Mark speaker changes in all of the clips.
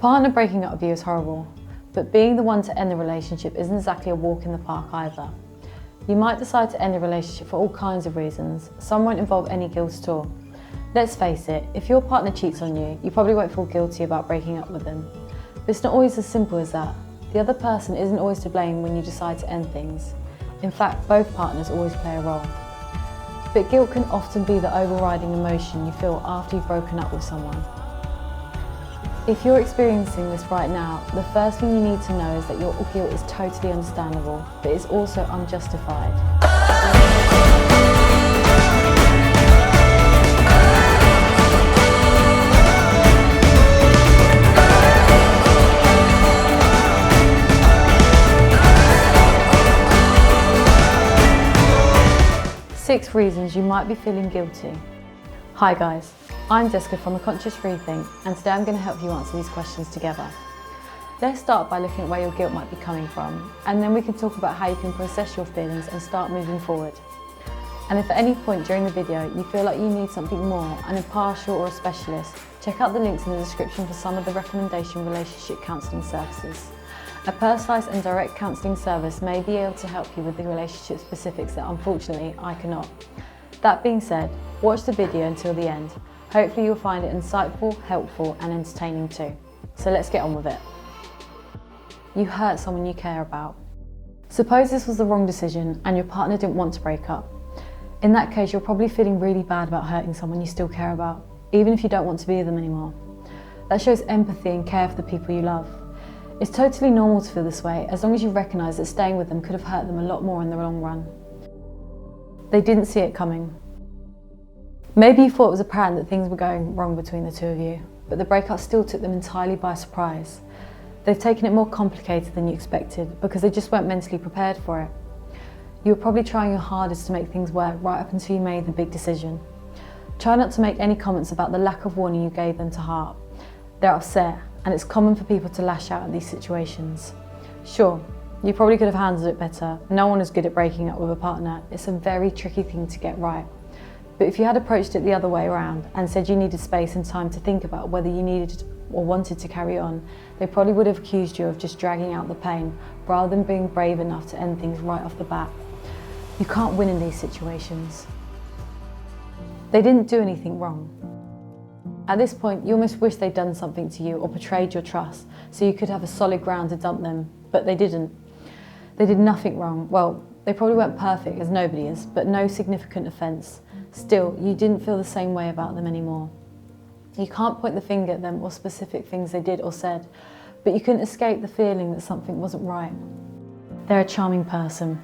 Speaker 1: partner breaking up with you is horrible, but being the one to end the relationship isn't exactly a walk in the park either. You might decide to end a relationship for all kinds of reasons. Some won't involve any guilt at all. Let's face it, if your partner cheats on you, you probably won't feel guilty about breaking up with them. But it's not always as simple as that. The other person isn't always to blame when you decide to end things. In fact, both partners always play a role. But guilt can often be the overriding emotion you feel after you've broken up with someone. If you're experiencing this right now, the first thing you need to know is that your guilt is totally understandable, but it's also unjustified. 6 reasons you might be feeling guilty. Hi guys, I'm Jessica from the Conscious Rethink, and today I'm going to help you answer these questions together. Let's start by looking at where your guilt might be coming from, and then we can talk about how you can process your feelings and start moving forward. And if at any point during the video you feel like you need something more, an impartial or a specialist, check out the links in the description for some of the recommendation relationship counselling services. A personalised and direct counselling service may be able to help you with the relationship specifics that unfortunately I cannot. That being said, watch the video until the end. Hopefully you'll find it insightful, helpful and entertaining too. So let's get on with it. You hurt someone you care about. Suppose this was the wrong decision and your partner didn't want to break up. In that case, you're probably feeling really bad about hurting someone you still care about, even if you don't want to be with them anymore. That shows empathy and care for the people you love. It's totally normal to feel this way, as long as you recognise that staying with them could have hurt them a lot more in the long run. They didn't see it coming. Maybe you thought it was apparent that things were going wrong between the two of you, but the breakup still took them entirely by surprise. They've taken it more complicated than you expected because they just weren't mentally prepared for it. You were probably trying your hardest to make things work right up until you made the big decision. Try not to make any comments about the lack of warning you gave them to heart. They're upset, and it's common for people to lash out at these situations. Sure, you probably could have handled it better. No one is good at breaking up with a partner. It's a very tricky thing to get right. But if you had approached it the other way around and said you needed space and time to think about whether you needed or wanted to carry on, they probably would have accused you of just dragging out the pain rather than being brave enough to end things right off the bat. You can't win in these situations. They didn't do anything wrong. At this point, you almost wish they'd done something to you or betrayed your trust so you could have a solid ground to dump them, but they didn't. They did nothing wrong. Well, they probably weren't perfect, as nobody is, but no significant offence. Still, you didn't feel the same way about them anymore. You can't point the finger at them or specific things they did or said, but you couldn't escape the feeling that something wasn't right. They're a charming person.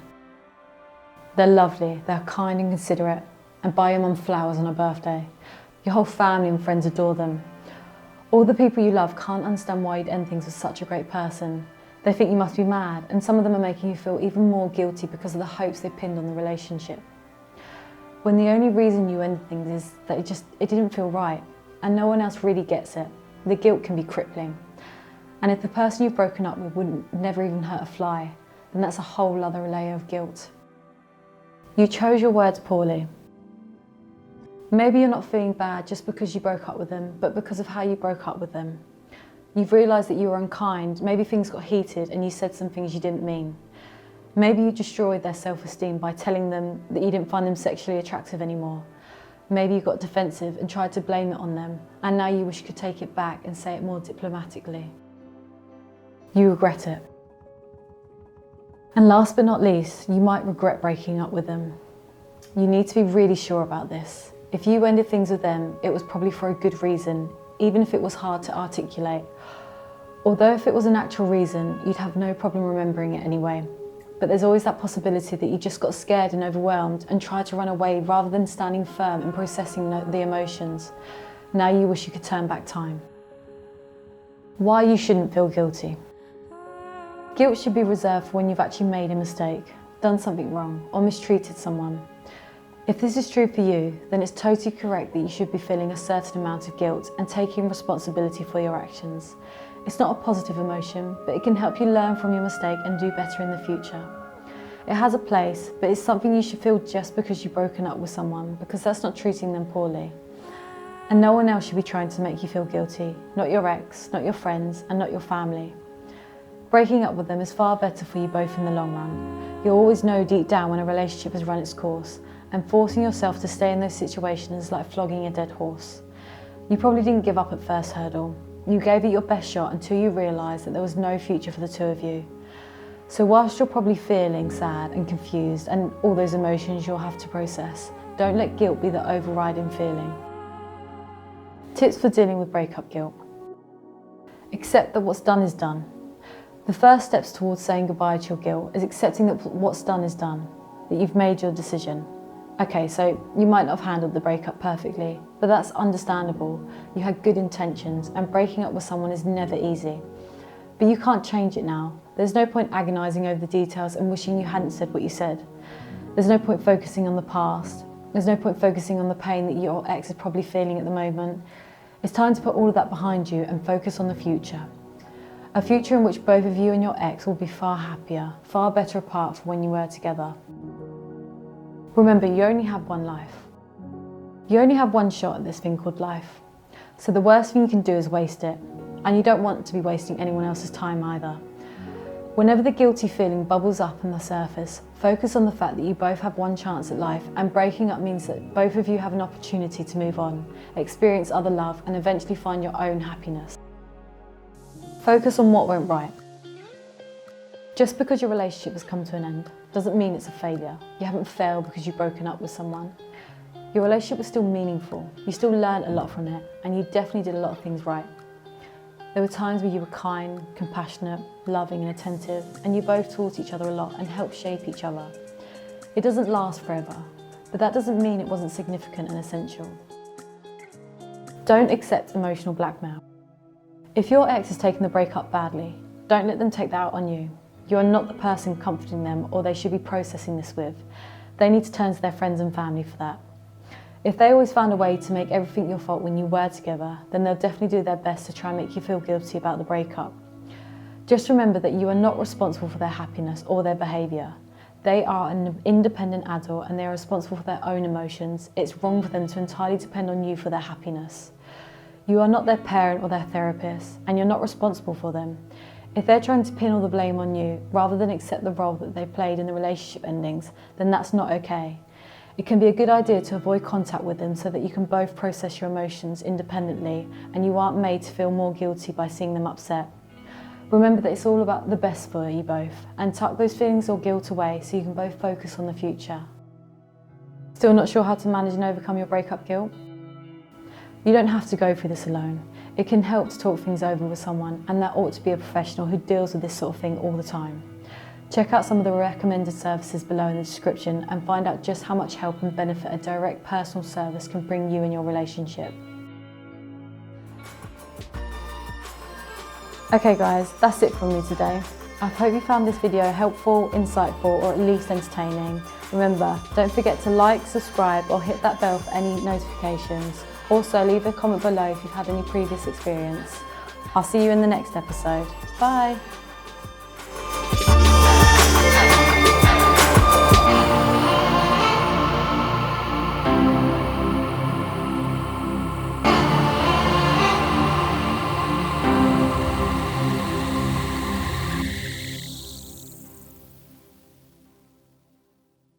Speaker 1: They're lovely, they're kind and considerate, and buy your mum flowers on her birthday. Your whole family and friends adore them. All the people you love can't understand why you'd end things with such a great person. They think you must be mad, and some of them are making you feel even more guilty because of the hopes they pinned on the relationship. When the only reason you end things is that it didn't feel right, and no one else really gets it. The guilt can be crippling. And if the person you've broken up with wouldn't never even hurt a fly, then that's a whole other layer of guilt. You chose your words poorly. Maybe you're not feeling bad just because you broke up with them, but because of how you broke up with them. You've realised that you were unkind, maybe things got heated and you said some things you didn't mean. Maybe you destroyed their self-esteem by telling them that you didn't find them sexually attractive anymore. Maybe you got defensive and tried to blame it on them, and now you wish you could take it back and say it more diplomatically. You regret it. And last but not least, you might regret breaking up with them. You need to be really sure about this. If you ended things with them, it was probably for a good reason, even if it was hard to articulate. Although if it was an actual reason, you'd have no problem remembering it anyway. But there's always that possibility that you just got scared and overwhelmed and tried to run away rather than standing firm and processing the emotions. Now you wish you could turn back time. Why you shouldn't feel guilty. Guilt should be reserved for when you've actually made a mistake, done something wrong, or mistreated someone. If this is true for you, then it's totally correct that you should be feeling a certain amount of guilt and taking responsibility for your actions. It's not a positive emotion, but it can help you learn from your mistake and do better in the future. It has a place, but it's something you should feel just because you've broken up with someone, because that's not treating them poorly. And no one else should be trying to make you feel guilty, not your ex, not your friends, and not your family. Breaking up with them is far better for you both in the long run. You'll always know deep down when a relationship has run its course, and forcing yourself to stay in those situations is like flogging a dead horse. You probably didn't give up at first hurdle. You gave it your best shot until you realised that there was no future for the two of you. So whilst you're probably feeling sad and confused and all those emotions you'll have to process, don't let guilt be the overriding feeling. Tips for dealing with breakup guilt. Accept that what's done is done. The first steps towards saying goodbye to your guilt is accepting that what's done is done, that you've made your decision. Okay, so you might not have handled the breakup perfectly, but that's understandable. You had good intentions, and breaking up with someone is never easy. But you can't change it now. There's no point agonising over the details and wishing you hadn't said what you said. There's no point focusing on the past. There's no point focusing on the pain that your ex is probably feeling at the moment. It's time to put all of that behind you and focus on the future. A future in which both of you and your ex will be far happier, far better apart from when you were together. Remember, you only have one life. You only have one shot at this thing called life. So the worst thing you can do is waste it. And you don't want to be wasting anyone else's time either. Whenever the guilty feeling bubbles up on the surface, focus on the fact that you both have one chance at life, and breaking up means that both of you have an opportunity to move on, experience other love, and eventually find your own happiness. Focus on what went right. Just because your relationship has come to an end doesn't mean it's a failure. You haven't failed because you've broken up with someone. Your relationship was still meaningful. You still learned a lot from it, and you definitely did a lot of things right. There were times where you were kind, compassionate, loving and attentive, and you both taught each other a lot and helped shape each other. It doesn't last forever, but that doesn't mean it wasn't significant and essential. Don't accept emotional blackmail. If your ex has taken the breakup badly, don't let them take that out on you. You are not the person comforting them, or they should be processing this with. They need to turn to their friends and family for that. If they always found a way to make everything your fault when you were together, then they'll definitely do their best to try and make you feel guilty about the breakup. Just remember that you are not responsible for their happiness or their behaviour. They are an independent adult and they are responsible for their own emotions. It's wrong for them to entirely depend on you for their happiness. You are not their parent or their therapist, and you're not responsible for them. If they're trying to pin all the blame on you, rather than accept the role that they played in the relationship endings, then that's not okay. It can be a good idea to avoid contact with them so that you can both process your emotions independently and you aren't made to feel more guilty by seeing them upset. Remember that it's all about the best for you both, and tuck those feelings or guilt away so you can both focus on the future. Still not sure how to manage and overcome your breakup guilt? You don't have to go through this alone. It can help to talk things over with someone, and that ought to be a professional who deals with this sort of thing all the time. Check out some of the recommended services below in the description and find out just how much help and benefit a direct personal service can bring you in your relationship. Okay guys, that's it from me today. I hope you found this video helpful, insightful, or at least entertaining. Remember, don't forget to like, subscribe, or hit that bell for any notifications. Also, leave a comment below if you've had any previous experience. I'll see you in the next episode. Bye!